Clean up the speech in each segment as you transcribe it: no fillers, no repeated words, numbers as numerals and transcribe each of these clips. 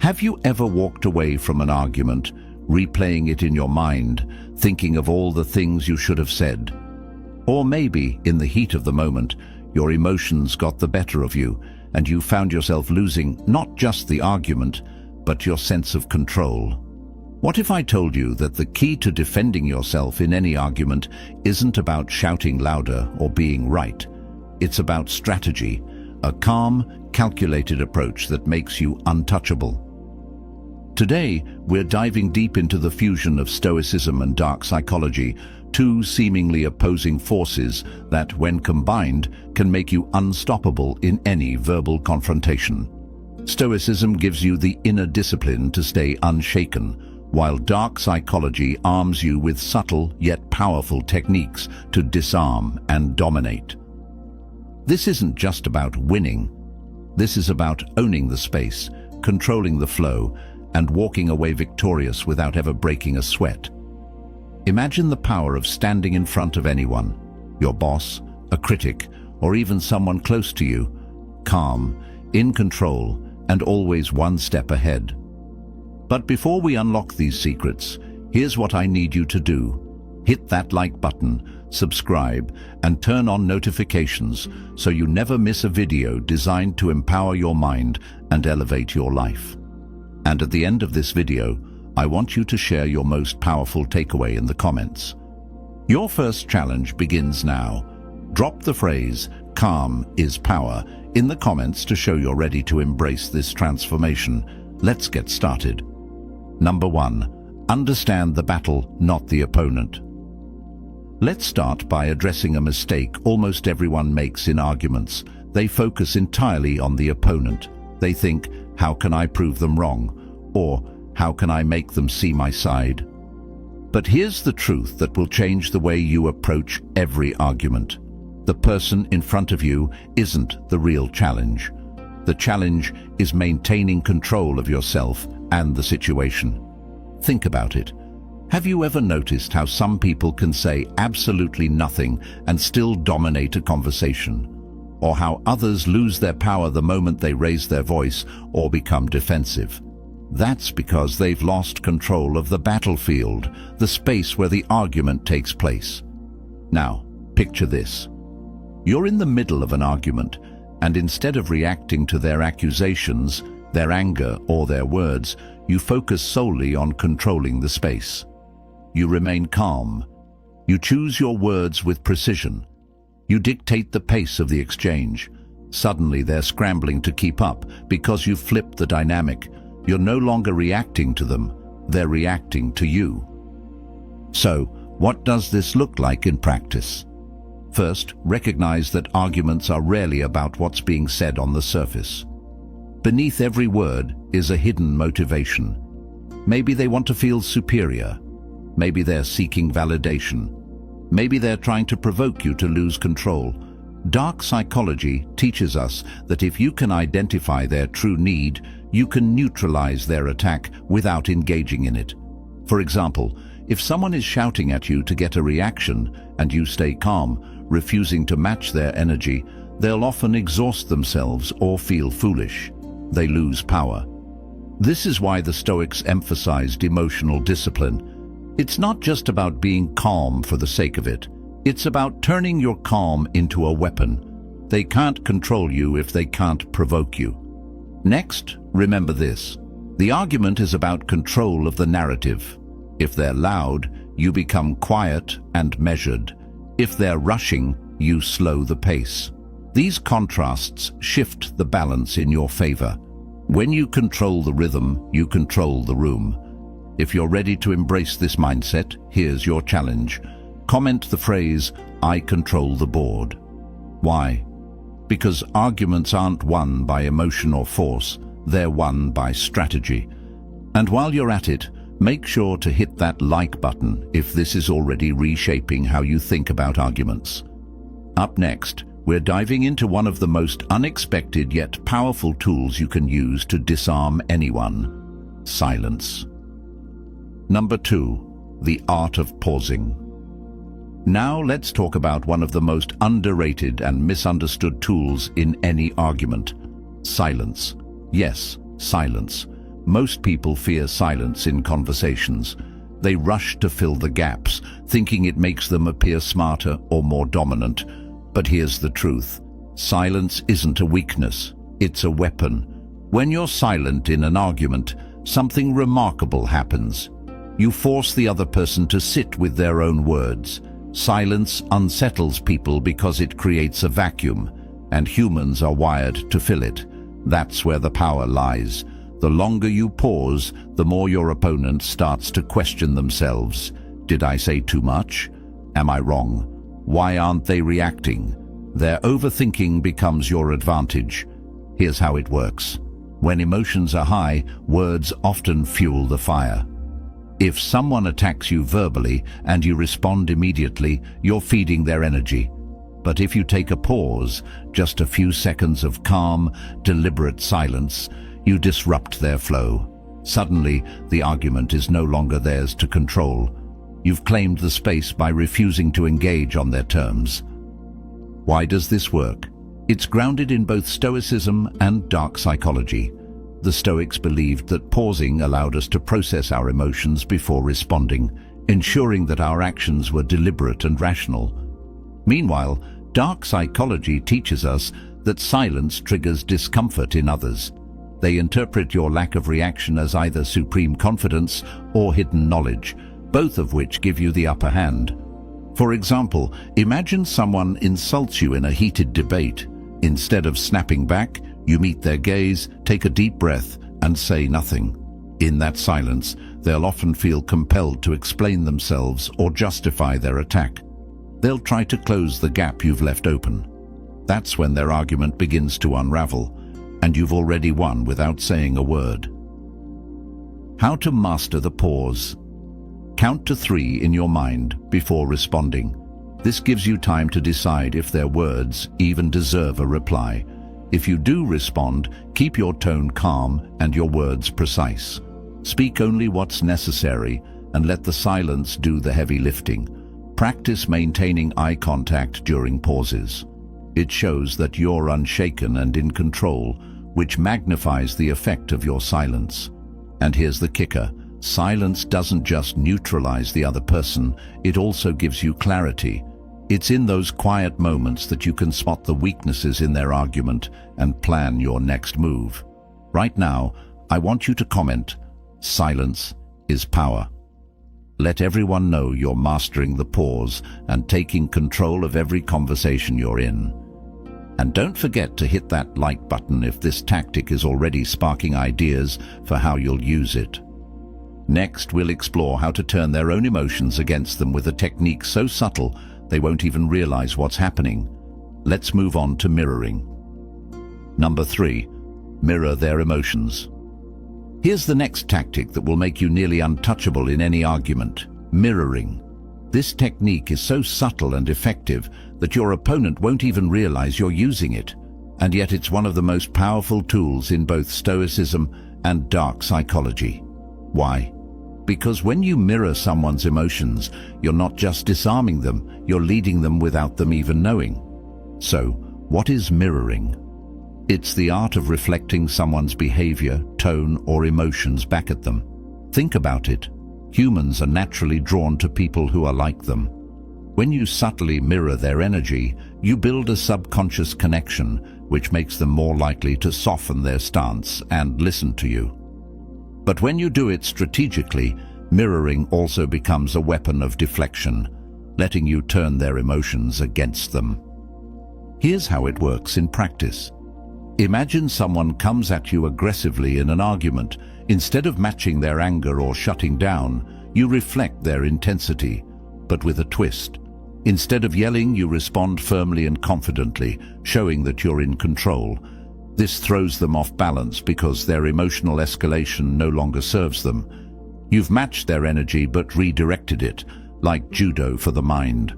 Have you ever walked away from an argument, replaying it in your mind, thinking of all the things you should have said? Or maybe, in the heat of the moment, your emotions got the better of you, and you found yourself losing not just the argument, but your sense of control. What if I told you that the key to defending yourself in any argument isn't about shouting louder or being right? It's about strategy, a calm, calculated approach that makes you untouchable. Today, we're diving deep into the fusion of Stoicism and Dark Psychology, two seemingly opposing forces that, when combined, can make you unstoppable in any verbal confrontation. Stoicism gives you the inner discipline to stay unshaken, while Dark Psychology arms you with subtle yet powerful techniques to disarm and dominate. This isn't just about winning. This is about owning the space, controlling the flow, and walking away victorious without ever breaking a sweat. Imagine the power of standing in front of anyone, your boss, a critic, or even someone close to you, calm, in control, and always one step ahead. But before we unlock these secrets, here's what I need you to do. Hit that like button, subscribe, and turn on notifications so you never miss a video designed to empower your mind and elevate your life. And at the end of this video, I want you to share your most powerful takeaway in the comments. Your first challenge begins now. Drop the phrase, "calm is power," in the comments to show you're ready to embrace this transformation. Let's get started. Number 1. Understand the battle, not the opponent. Let's start by addressing a mistake almost everyone makes in arguments. They focus entirely on the opponent. They think, how can I prove them wrong? Or, how can I make them see my side? But here's the truth that will change the way you approach every argument. The person in front of you isn't the real challenge. The challenge is maintaining control of yourself and the situation. Think about it. Have you ever noticed how some people can say absolutely nothing and still dominate a conversation? Or how others lose their power the moment they raise their voice or become defensive? That's because they've lost control of the battlefield, the space where the argument takes place. Now, picture this. You're in the middle of an argument, and instead of reacting to their accusations, their anger, or their words, you focus solely on controlling the space. You remain calm. You choose your words with precision. You dictate the pace of the exchange. Suddenly they're scrambling to keep up because you've flipped the dynamic. You're no longer reacting to them, they're reacting to you. So, what does this look like in practice? First, recognize that arguments are rarely about what's being said on the surface. Beneath every word is a hidden motivation. Maybe they want to feel superior. Maybe they're seeking validation. Maybe they're trying to provoke you to lose control. Dark psychology teaches us that if you can identify their true need, you can neutralize their attack without engaging in it. For example, if someone is shouting at you to get a reaction and you stay calm, refusing to match their energy, they'll often exhaust themselves or feel foolish. They lose power. This is why the Stoics emphasized emotional discipline. It's not just about being calm for the sake of it. It's about turning your calm into a weapon. They can't control you if they can't provoke you. Next, remember this. The argument is about control of the narrative. If they're loud, you become quiet and measured. If they're rushing, you slow the pace. These contrasts shift the balance in your favor. When you control the rhythm, you control the room. If you're ready to embrace this mindset, here's your challenge. Comment the phrase, "I control the board." Why? Because arguments aren't won by emotion or force, they're won by strategy. And while you're at it, make sure to hit that like button if this is already reshaping how you think about arguments. Up next, we're diving into one of the most unexpected yet powerful tools you can use to disarm anyone: silence. Number 2, the art of pausing. Now let's talk about one of the most underrated and misunderstood tools in any argument: silence. Yes, silence. Most people fear silence in conversations. They rush to fill the gaps, thinking it makes them appear smarter or more dominant. But here's the truth. Silence isn't a weakness, it's a weapon. When you're silent in an argument, something remarkable happens. You force the other person to sit with their own words. Silence unsettles people because it creates a vacuum, and humans are wired to fill it. That's where the power lies. The longer you pause, the more your opponent starts to question themselves. Did I say too much? Am I wrong? Why aren't they reacting? Their overthinking becomes your advantage. Here's how it works. When emotions are high, words often fuel the fire. If someone attacks you verbally and you respond immediately, you're feeding their energy. But if you take a pause, just a few seconds of calm, deliberate silence, you disrupt their flow. Suddenly, the argument is no longer theirs to control. You've claimed the space by refusing to engage on their terms. Why does this work? It's grounded in both Stoicism and Dark Psychology. The Stoics believed that pausing allowed us to process our emotions before responding, ensuring that our actions were deliberate and rational. Meanwhile, Dark Psychology teaches us that silence triggers discomfort in others. They interpret your lack of reaction as either supreme confidence or hidden knowledge, both of which give you the upper hand. For example, imagine someone insults you in a heated debate. Instead of snapping back, you meet their gaze, take a deep breath, and say nothing. In that silence, they'll often feel compelled to explain themselves or justify their attack. They'll try to close the gap you've left open. That's when their argument begins to unravel, and you've already won without saying a word. How to master the pause. Count to 3 in your mind before responding. This gives you time to decide if their words even deserve a reply. If you do respond, keep your tone calm and your words precise. Speak only what's necessary and let the silence do the heavy lifting. Practice maintaining eye contact during pauses. It shows that you're unshaken and in control, which magnifies the effect of your silence. And here's the kicker. Silence doesn't just neutralize the other person, it also gives you clarity. It's in those quiet moments that you can spot the weaknesses in their argument and plan your next move. Right now, I want you to comment, silence is power. Let everyone know you're mastering the pause and taking control of every conversation you're in. And don't forget to hit that like button if this tactic is already sparking ideas for how you'll use it. Next, we'll explore how to turn their own emotions against them with a technique so subtle they won't even realize what's happening. Let's move on to mirroring. Number 3, mirror their emotions. Here's the next tactic that will make you nearly untouchable in any argument: mirroring. This technique is so subtle and effective that your opponent won't even realize you're using it. And yet it's one of the most powerful tools in both Stoicism and Dark Psychology. Why? Because when you mirror someone's emotions, you're not just disarming them, you're leading them without them even knowing. So, what is mirroring? It's the art of reflecting someone's behavior, tone, or emotions back at them. Think about it. Humans are naturally drawn to people who are like them. When you subtly mirror their energy, you build a subconscious connection, which makes them more likely to soften their stance and listen to you. But when you do it strategically, mirroring also becomes a weapon of deflection, letting you turn their emotions against them. Here's how it works in practice. Imagine someone comes at you aggressively in an argument. Instead of matching their anger or shutting down, you reflect their intensity, but with a twist. Instead of yelling, you respond firmly and confidently, showing that you're in control. This throws them off balance because their emotional escalation no longer serves them. You've matched their energy but redirected it, like judo for the mind.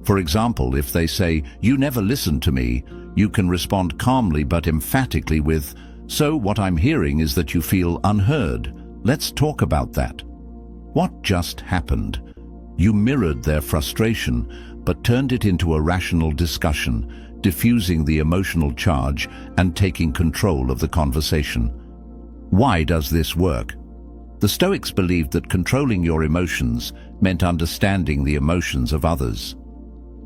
For example, if they say, "You never listen to me," you can respond calmly but emphatically with, "So what I'm hearing is that you feel unheard. Let's talk about that." What just happened? You mirrored their frustration but turned it into a rational discussion, diffusing the emotional charge and taking control of the conversation. Why does this work? The Stoics believed that controlling your emotions meant understanding the emotions of others.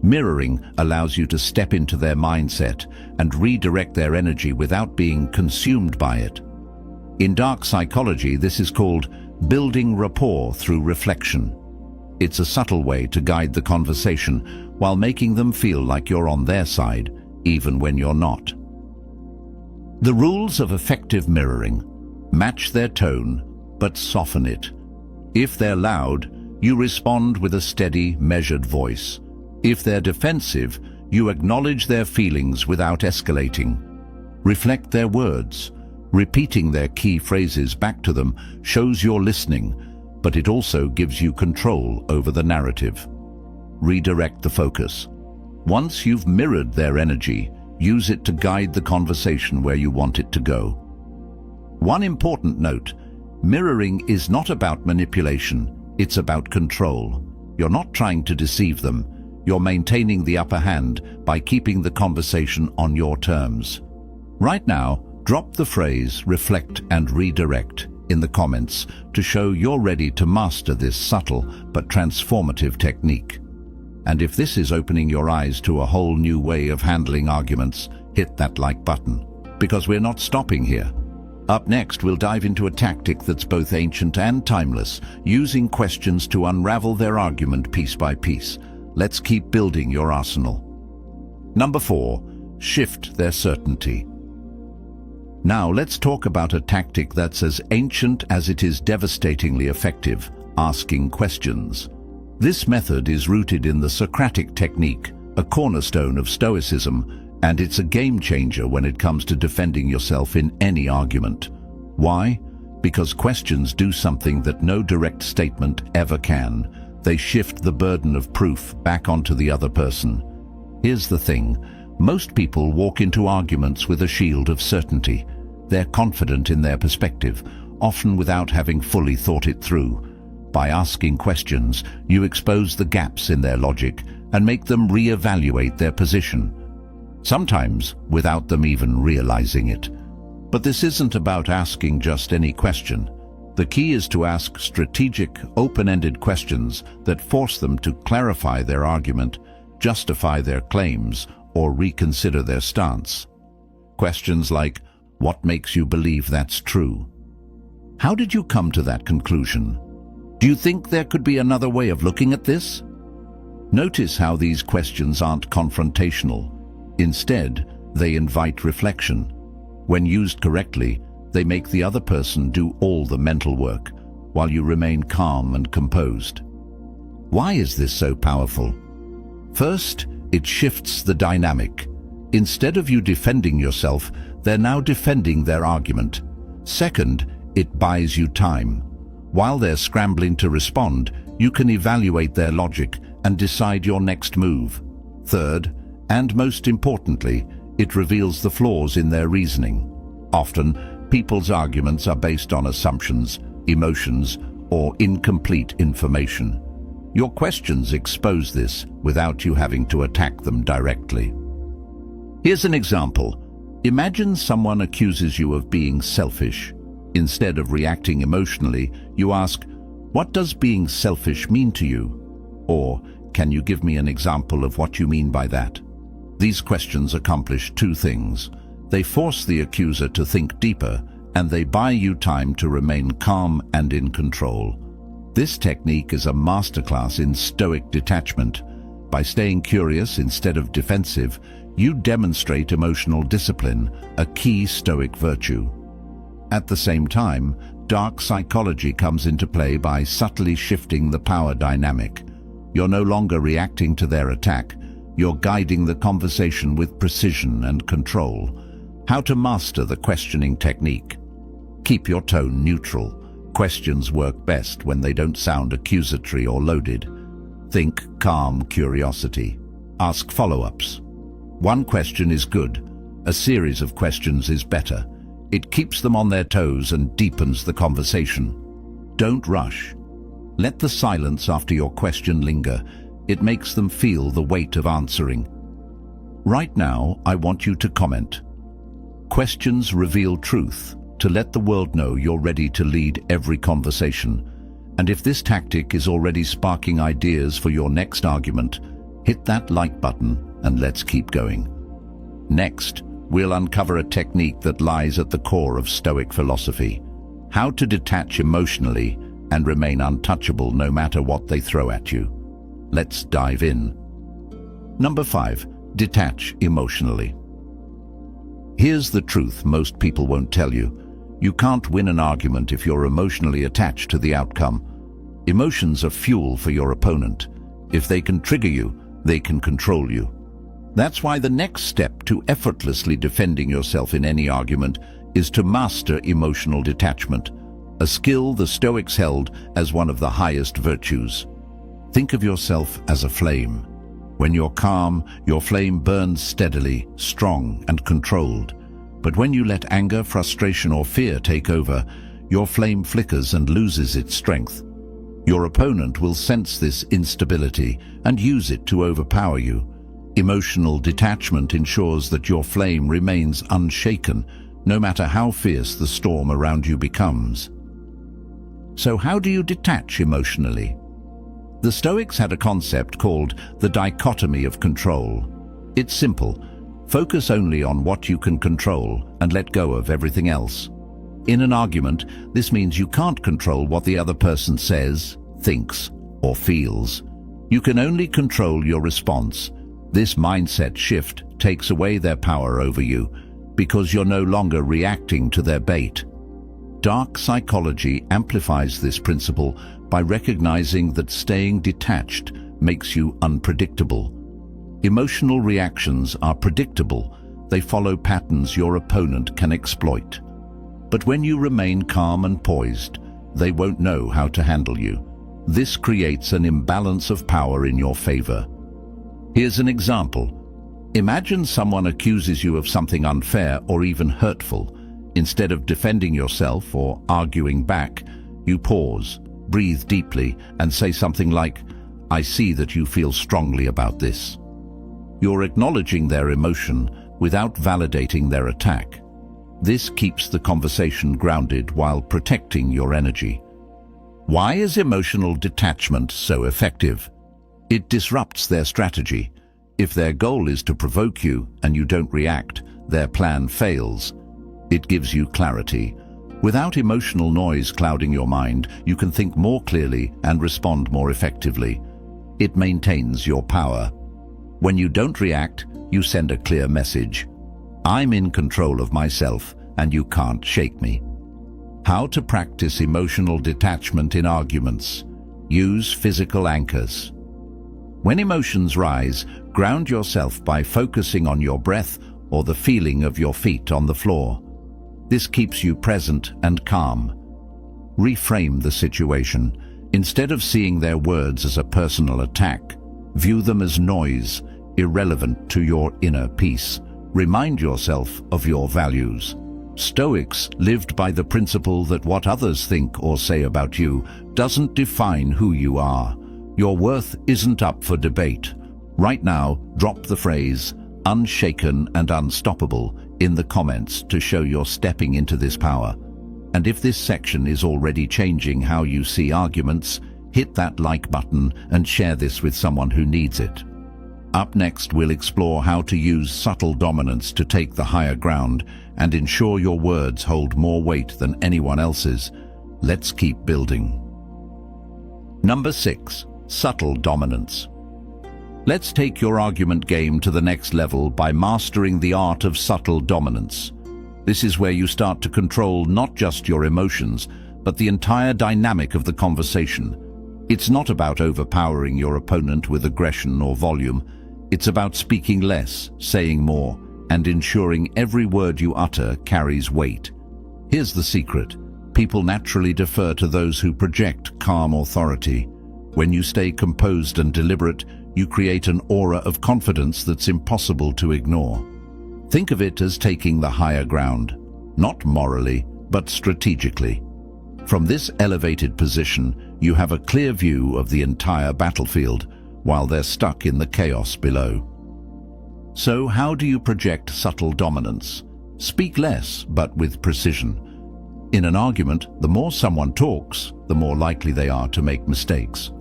Mirroring allows you to step into their mindset and redirect their energy without being consumed by it. In dark psychology, this is called building rapport through reflection. It's a subtle way to guide the conversation while making them feel like you're on their side, even when you're not. The rules of effective mirroring: match their tone, but soften it. If they're loud, you respond with a steady, measured voice. If they're defensive, you acknowledge their feelings without escalating. Reflect their words. Repeating their key phrases back to them shows you're listening, but it also gives you control over the narrative. Redirect the focus. Once you've mirrored their energy, use it to guide the conversation where you want it to go. One important note: mirroring is not about manipulation, it's about control. You're not trying to deceive them. You're maintaining the upper hand by keeping the conversation on your terms. Right now, drop the phrase "reflect and redirect" in the comments to show you're ready to master this subtle but transformative technique. And if this is opening your eyes to a whole new way of handling arguments, hit that like button, because we're not stopping here. Up next, we'll dive into a tactic that's both ancient and timeless, using questions to unravel their argument piece by piece. Let's keep building your arsenal. Number 4, shift their certainty. Now let's talk about a tactic that's as ancient as it is devastatingly effective: asking questions. This method is rooted in the Socratic technique, a cornerstone of Stoicism, and it's a game changer when it comes to defending yourself in any argument. Why? Because questions do something that no direct statement ever can. They shift the burden of proof back onto the other person. Here's the thing: most people walk into arguments with a shield of certainty. They're confident in their perspective, often without having fully thought it through. By asking questions, you expose the gaps in their logic and make them reevaluate their position, sometimes without them even realizing it. But this isn't about asking just any question. The key is to ask strategic, open-ended questions that force them to clarify their argument, justify their claims, or reconsider their stance. Questions like, "What makes you believe that's true? How did you come to that conclusion? Do you think there could be another way of looking at this?" Notice how these questions aren't confrontational. Instead, they invite reflection. When used correctly, they make the other person do all the mental work, while you remain calm and composed. Why is this so powerful? First, it shifts the dynamic. Instead of you defending yourself, they're now defending their argument. Second, it buys you time. While they're scrambling to respond, you can evaluate their logic and decide your next move. Third, and most importantly, it reveals the flaws in their reasoning. Often, people's arguments are based on assumptions, emotions, or incomplete information. Your questions expose this without you having to attack them directly. Here's an example. Imagine someone accuses you of being selfish. Instead of reacting emotionally, you ask, "What does being selfish mean to you?" Or, "Can you give me an example of what you mean by that?" These questions accomplish two things. They force the accuser to think deeper, and they buy you time to remain calm and in control. This technique is a masterclass in Stoic detachment. By staying curious instead of defensive, you demonstrate emotional discipline, a key Stoic virtue. At the same time, dark psychology comes into play by subtly shifting the power dynamic. You're no longer reacting to their attack. You're guiding the conversation with precision and control. How to master the questioning technique. Keep your tone neutral. Questions work best when they don't sound accusatory or loaded. Think calm curiosity. Ask follow-ups. One question is good. A series of questions is better. It keeps them on their toes and deepens the conversation. Don't rush. Let the silence after your question linger. It makes them feel the weight of answering. Right now, I want you to comment. Questions reveal truth. to let the world know you're ready to lead every conversation. And if this tactic is already sparking ideas for your next argument, hit that like button and let's keep going. Next, we'll uncover a technique that lies at the core of Stoic philosophy: how to detach emotionally and remain untouchable no matter what they throw at you. Let's dive in. Number 5. Detach emotionally. Here's the truth most people won't tell you. You can't win an argument if you're emotionally attached to the outcome. Emotions are fuel for your opponent. If they can trigger you, they can control you. That's why the next step to effortlessly defending yourself in any argument is to master emotional detachment, a skill the Stoics held as one of the highest virtues. Think of yourself as a flame. When you're calm, your flame burns steadily, strong and controlled. But when you let anger, frustration or fear take over, your flame flickers and loses its strength. Your opponent will sense this instability and use it to overpower you. Emotional detachment ensures that your flame remains unshaken, no matter how fierce the storm around you becomes. So how do you detach emotionally? The Stoics had a concept called the dichotomy of control. It's simple. Focus only on what you can control and let go of everything else. In an argument, this means you can't control what the other person says, thinks, or feels. You can only control your response. This mindset shift takes away their power over you because you're no longer reacting to their bait. Dark psychology amplifies this principle by recognizing that staying detached makes you unpredictable. Emotional reactions are predictable. They follow patterns your opponent can exploit. But when you remain calm and poised, they won't know how to handle you. This creates an imbalance of power in your favor. Here's an example. Imagine someone accuses you of something unfair or even hurtful. Instead of defending yourself or arguing back, you pause, breathe deeply, and say something like, "I see that you feel strongly about this." You're acknowledging their emotion without validating their attack. This keeps the conversation grounded while protecting your energy. Why is emotional detachment so effective? It disrupts their strategy. If their goal is to provoke you and you don't react, their plan fails. It gives you clarity. Without emotional noise clouding your mind, you can think more clearly and respond more effectively. It maintains your power. When you don't react, you send a clear message. I'm in control of myself, and you can't shake me. How to practice emotional detachment in arguments. Use physical anchors. When emotions rise, ground yourself by focusing on your breath or the feeling of your feet on the floor. This keeps you present and calm. Reframe the situation. Instead of seeing their words as a personal attack, view them as noise, irrelevant to your inner peace. Remind yourself of your values. Stoics lived by the principle that what others think or say about you doesn't define who you are. Your worth isn't up for debate. Right now, drop the phrase, unshaken and unstoppable, in the comments to show you're stepping into this power. And if this section is already changing how you see arguments, hit that like button and share this with someone who needs it. Up next, we'll explore how to use subtle dominance to take the higher ground and ensure your words hold more weight than anyone else's. Let's keep building. Number 6. Subtle dominance. Let's take your argument game to the next level by mastering the art of subtle dominance. This is where you start to control not just your emotions, but the entire dynamic of the conversation. It's not about overpowering your opponent with aggression or volume. It's about speaking less, saying more, and ensuring every word you utter carries weight. Here's the secret. People naturally defer to those who project calm authority. When you stay composed and deliberate, you create an aura of confidence that's impossible to ignore. Think of it as taking the higher ground, not morally, but strategically. From this elevated position, you have a clear view of the entire battlefield, while they're stuck in the chaos below. So how do you project subtle dominance? Speak less, but with precision. In an argument, the more someone talks, the more likely they are to make mistakes.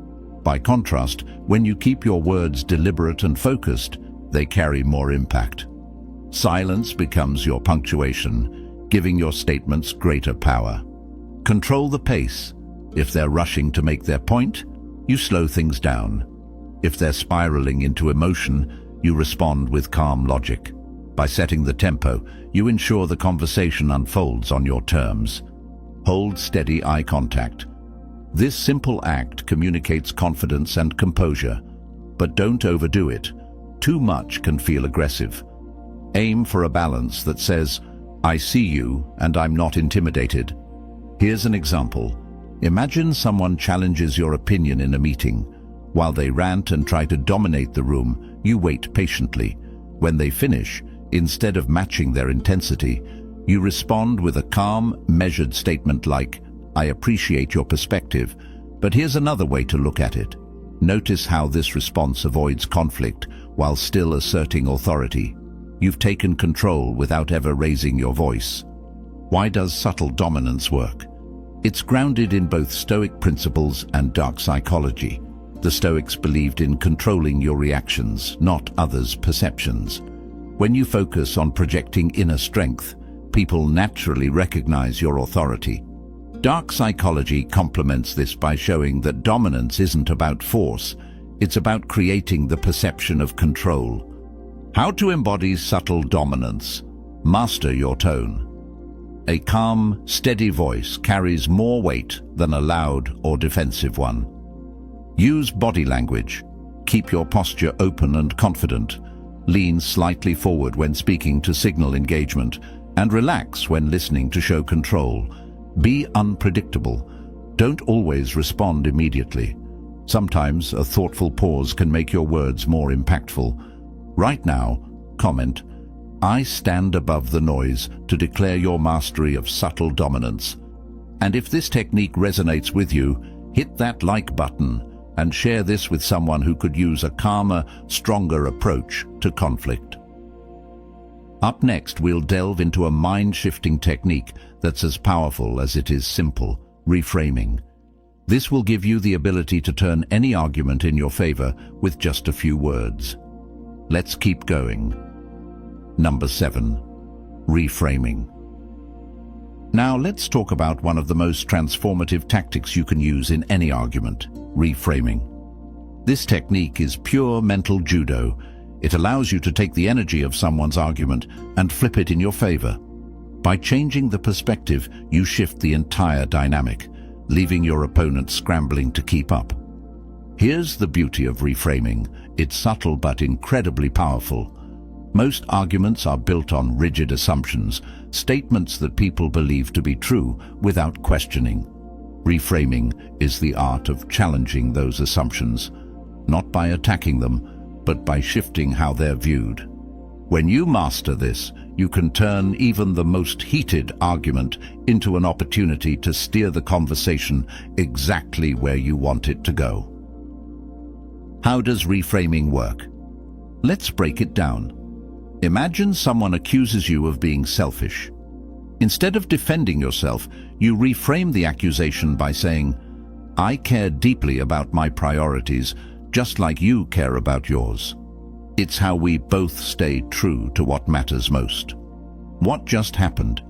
By contrast, when you keep your words deliberate and focused, they carry more impact. Silence becomes your punctuation, giving your statements greater power. Control the pace. If they're rushing to make their point, you slow things down. If they're spiraling into emotion, you respond with calm logic. By setting the tempo, you ensure the conversation unfolds on your terms. Hold steady eye contact. This simple act communicates confidence and composure, but don't overdo it. Too much can feel aggressive. Aim for a balance that says, "I see you and I'm not intimidated." Here's an example. Imagine someone challenges your opinion in a meeting. While they rant and try to dominate the room, you wait patiently. When they finish, instead of matching their intensity, you respond with a calm, measured statement like, "I appreciate your perspective, but here's another way to look at it." Notice how this response avoids conflict while still asserting authority. You've taken control without ever raising your voice. Why does subtle dominance work? It's grounded in both Stoic principles and Dark psychology. The Stoics believed in controlling your reactions, not others' perceptions. When you focus on projecting inner strength, people naturally recognize your authority. Dark psychology complements this by showing that dominance isn't about force, it's about creating the perception of control. How to embody subtle dominance? Master your tone. A calm, steady voice carries more weight than a loud or defensive one. Use body language. Keep your posture open and confident. Lean slightly forward when speaking to signal engagement, and relax when listening to show control. Be unpredictable. Don't always respond immediately. Sometimes a thoughtful pause can make your words more impactful. Right now, comment, "I stand above the noise," to declare your mastery of subtle dominance. And if this technique resonates with you, hit that like button and share this with someone who could use a calmer, stronger approach to conflict. Up next, we'll delve into a mind-shifting technique that's as powerful as it is simple: reframing. This will give you the ability to turn any argument in your favor with just a few words. Let's keep going. Number 7. Reframing. Now let's talk about one of the most transformative tactics you can use in any argument: reframing. This technique is pure mental judo. It allows you to take the energy of someone's argument and flip it in your favor. By changing the perspective, you shift the entire dynamic, leaving your opponent scrambling to keep up. Here's the beauty of reframing. It's subtle but incredibly powerful. Most arguments are built on rigid assumptions, statements that people believe to be true without questioning. Reframing is the art of challenging those assumptions, not by attacking them, but by shifting how they're viewed. When you master this, you can turn even the most heated argument into an opportunity to steer the conversation exactly where you want it to go. How does reframing work? Let's break it down. Imagine someone accuses you of being selfish. Instead of defending yourself, you reframe the accusation by saying, "I care deeply about my priorities, just like you care about yours." It's how we both stay true to what matters most. What just happened?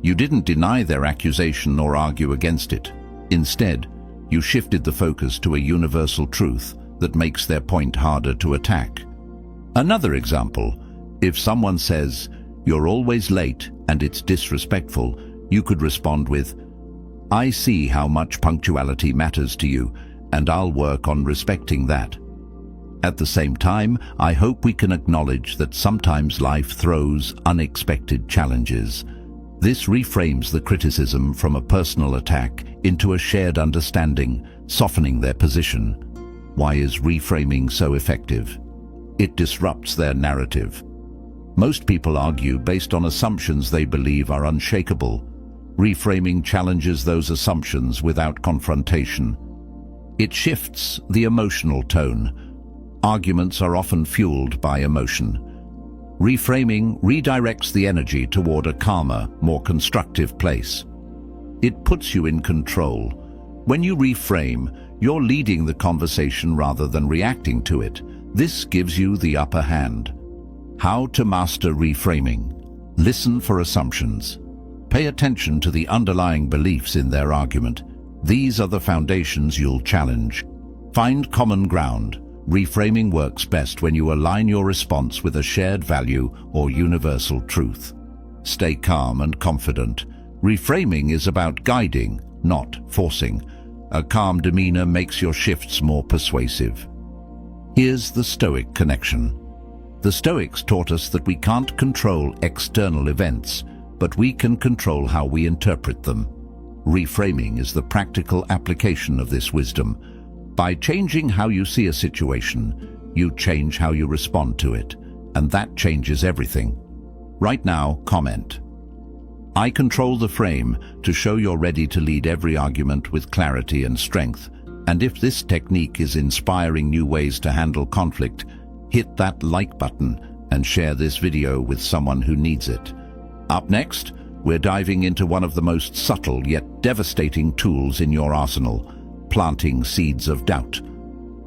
You didn't deny their accusation or argue against it. Instead, you shifted the focus to a universal truth that makes their point harder to attack. Another example: if someone says, "You're always late and it's disrespectful," you could respond with, "I see how much punctuality matters to you, and I'll work on respecting that." At the same time, I hope we can acknowledge that sometimes life throws unexpected challenges. This reframes the criticism from a personal attack into a shared understanding, softening their position. Why is reframing so effective? It disrupts their narrative. Most people argue based on assumptions they believe are unshakable. Reframing challenges those assumptions without confrontation. It shifts the emotional tone. Arguments are often fueled by emotion. Reframing redirects the energy toward a calmer, more constructive place. It puts you in control. When you reframe, you're leading the conversation rather than reacting to it. This gives you the upper hand. How to master reframing. Listen for assumptions. Pay attention to the underlying beliefs in their argument. These are the foundations you'll challenge. Find common ground. Reframing works best when you align your response with a shared value or universal truth. Stay calm and confident. Reframing is about guiding, not forcing. A calm demeanor makes your shifts more persuasive. Here's the Stoic connection. The Stoics taught us that we can't control external events, but we can control how we interpret them. Reframing is the practical application of this wisdom. By changing how you see a situation, you change how you respond to it, and that changes everything. Right now, comment. I control the frame to show you're ready to lead every argument with clarity and strength. And if this technique is inspiring new ways to handle conflict, hit that like button and share this video with someone who needs it. Up next, we're diving into one of the most subtle yet devastating tools in your arsenal, planting seeds of doubt.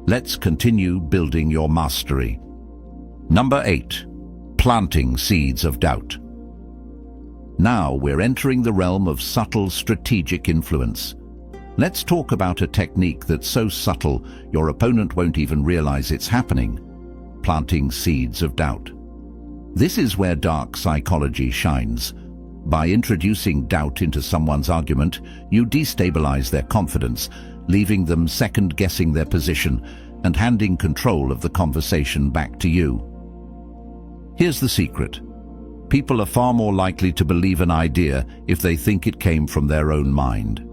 Let's continue building your mastery. Number 8. Planting seeds of doubt. Now we're entering the realm of subtle strategic influence. Let's talk about a technique that's so subtle your opponent won't even realize it's happening. Planting seeds of doubt. This is where dark psychology shines. By introducing doubt into someone's argument, you destabilize their confidence, leaving them second-guessing their position and handing control of the conversation back to you. Here's the secret. People are far more likely to believe an idea if they think it came from their own mind.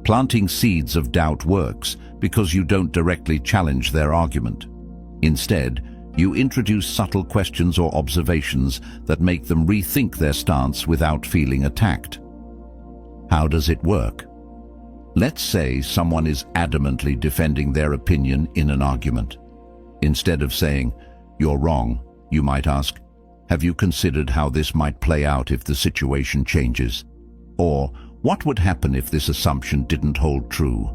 Planting seeds of doubt works because you don't directly challenge their argument. Instead, you introduce subtle questions or observations that make them rethink their stance without feeling attacked. How does it work? Let's say someone is adamantly defending their opinion in an argument. Instead of saying, "You're wrong," you might ask, "Have you considered how this might play out if the situation changes?" Or, "What would happen if this assumption didn't hold true?"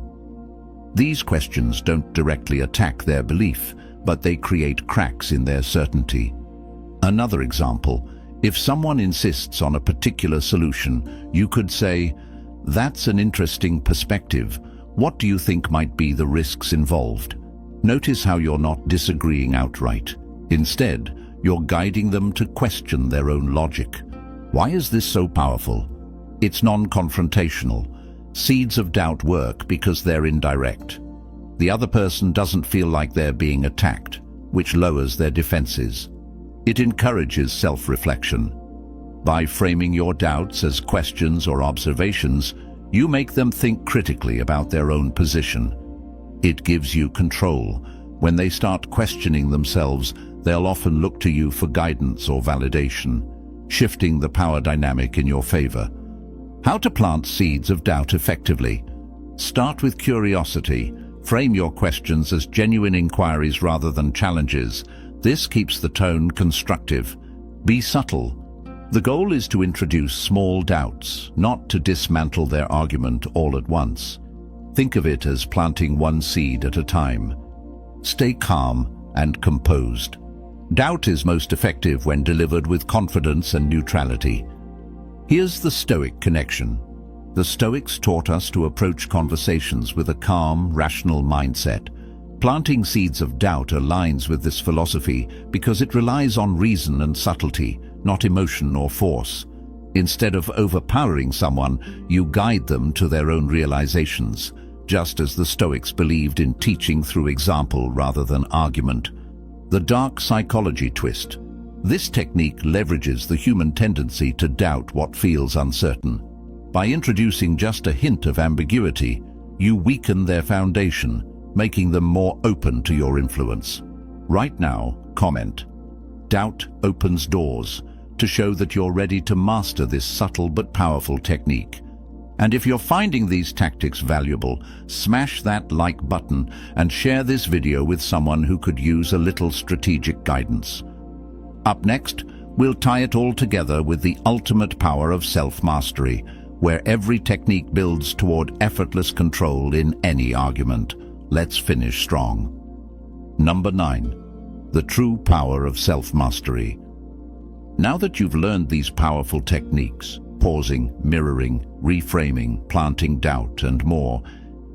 These questions don't directly attack their belief, but they create cracks in their certainty. Another example, if someone insists on a particular solution, you could say, "That's an interesting perspective. What do you think might be the risks involved?" Notice how you're not disagreeing outright. Instead, you're guiding them to question their own logic. Why is this so powerful? It's non-confrontational. Seeds of doubt work because they're indirect. The other person doesn't feel like they're being attacked, which lowers their defenses. It encourages self-reflection. By framing your doubts as questions or observations, you make them think critically about their own position. It gives you control. When they start questioning themselves, they'll often look to you for guidance or validation, shifting the power dynamic in your favor. How to plant seeds of doubt effectively. Start with curiosity. Frame your questions as genuine inquiries rather than challenges. This keeps the tone constructive. Be subtle. The goal is to introduce small doubts, not to dismantle their argument all at once. Think of it as planting one seed at a time. Stay calm and composed. Doubt is most effective when delivered with confidence and neutrality. Here's the Stoic connection. The Stoics taught us to approach conversations with a calm, rational mindset. Planting seeds of doubt aligns with this philosophy because it relies on reason and subtlety, not emotion or force. Instead of overpowering someone, you guide them to their own realizations, just as the Stoics believed in teaching through example rather than argument. The dark psychology twist. This technique leverages the human tendency to doubt what feels uncertain. By introducing just a hint of ambiguity, you weaken their foundation, making them more open to your influence. Right now, comment. Doubt opens doors, to show that you're ready to master this subtle but powerful technique. And if you're finding these tactics valuable, smash that like button and share this video with someone who could use a little strategic guidance. Up next, we'll tie it all together with the ultimate power of self-mastery. where every technique builds toward effortless control in any argument. Let's finish strong. Number 9. The true power of self-mastery. Now that you've learned these powerful techniques, pausing, mirroring, reframing, planting doubt, and more,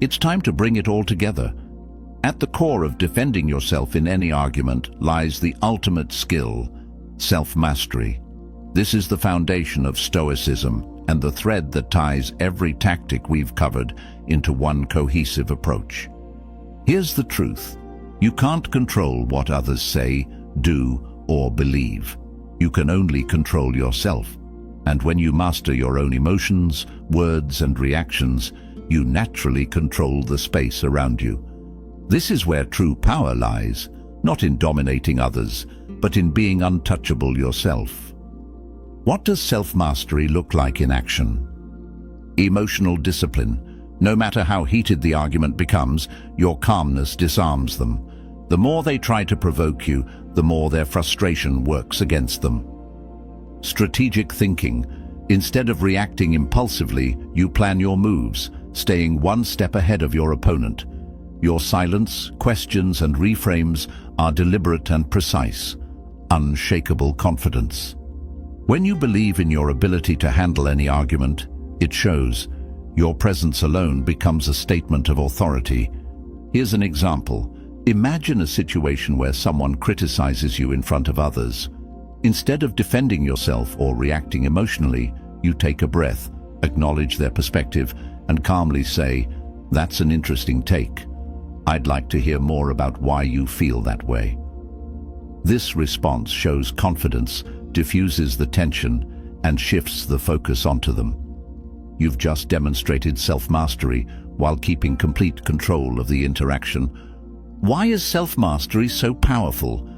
it's time to bring it all together. At the core of defending yourself in any argument lies the ultimate skill, self-mastery. This is the foundation of Stoicism and the thread that ties every tactic we've covered into one cohesive approach. Here's the truth. You can't control what others say, do, or believe. You can only control yourself. And when you master your own emotions, words, and reactions, you naturally control the space around you. This is where true power lies, not in dominating others, but in being untouchable yourself. What does self-mastery look like in action? Emotional discipline. No matter how heated the argument becomes, your calmness disarms them. The more they try to provoke you, the more their frustration works against them. Strategic thinking. Instead of reacting impulsively, you plan your moves, staying one step ahead of your opponent. Your silence, questions, and reframes are deliberate and precise. Unshakable confidence. When you believe in your ability to handle any argument, it shows. Your presence alone becomes a statement of authority. Here's an example. Imagine a situation where someone criticizes you in front of others. Instead of defending yourself or reacting emotionally, you take a breath, acknowledge their perspective, and calmly say, "That's an interesting take. I'd like to hear more about why you feel that way." This response shows confidence, diffuses the tension, and shifts the focus onto them. You've just demonstrated self-mastery while keeping complete control of the interaction. Why is self-mastery so powerful?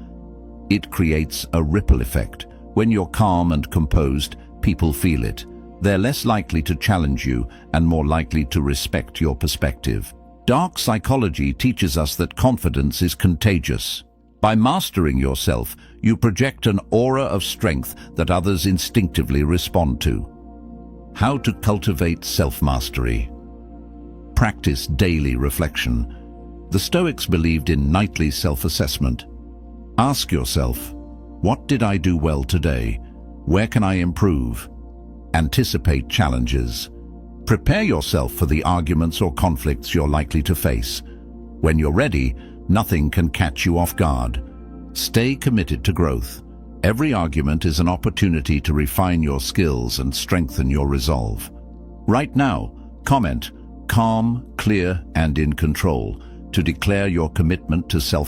It creates a ripple effect. When you're calm and composed, people feel it. They're less likely to challenge you and more likely to respect your perspective. Dark psychology teaches us that confidence is contagious. By mastering yourself, you project an aura of strength that others instinctively respond to. How to cultivate self-mastery? Practice daily reflection. The Stoics believed in nightly self-assessment. Ask yourself, what did I do well today? Where can I improve? Anticipate challenges. Prepare yourself for the arguments or conflicts you're likely to face. When you're ready, nothing can catch you off guard. Stay committed to growth. Every argument is an opportunity to refine your skills and strengthen your resolve. Right now, comment, calm, clear, and in control, to declare your commitment to self